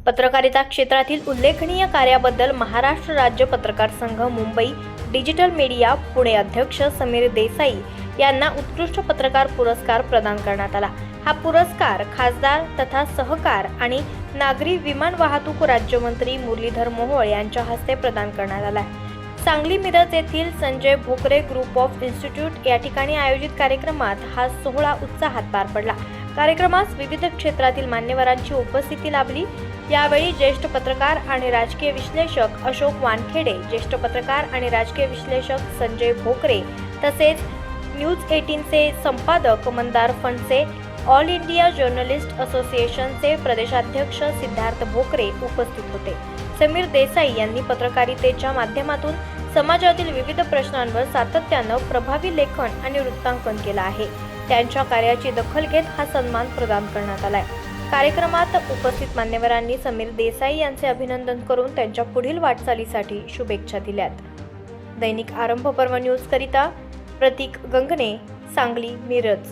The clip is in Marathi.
पत्रकारिता क्षेत्रातील उल्लेखनीय कार्याबद्दल महाराष्ट्र राज्य पत्रकार संघ मुंबई डिजिटल मीडिया पुणे अध्यक्ष समीर देसाई यांना उत्कृष्ट पत्रकार पुरस्कार प्रदान करण्यात आला। हा पुरस्कार खासदार तथा सहकार आणि नागरी विमान वाहतूक राज्यमंत्री मुरलीधर मोहोळ यांच्या हस्ते प्रदान करण्यात आला। सांगली मिरज येथील Sanjay Bhokare group of institute या ठिकाणी आयोजित कार्यक्रमात हा सोहळा उत्साहात पार पडला। कार्यक्रमास विविध क्षेत्रातील मान्यवरांची उपस्थिती लाभली। यावेळी ज्येष्ठ पत्रकार आणि राजकीय विश्लेषक अशोक वानखेडे, ज्येष्ठ पत्रकार आणि राजकीय विश्लेषक संजय भोकरे तसेच न्यूज 18 चे संपादक Mandar Phanse, all India journalist असोसिएशनचे प्रदेशाध्यक्ष सिद्धार्थ भोकरे उपस्थित होते। समीर देसाई यांनी पत्रकारितेच्या माध्यमातून समाजातील विविध प्रश्नांवर सातत्यानं प्रभावी लेखन आणि वृत्तांकन केलं आहे। त्यांच्या कार्याची दखल घेत हा सन्मान प्रदान करण्यात आलाय। कार्यक्रमात उपस्थित मान्यवरांनी समीर देसाई यांचे अभिनंदन करून त्यांच्या पुढील वाटचालीसाठी शुभेच्छा दिल्यात। दैनिक आरंभ पर्व न्यूज करिता प्रतीक गंगणे, सांगली मिरज।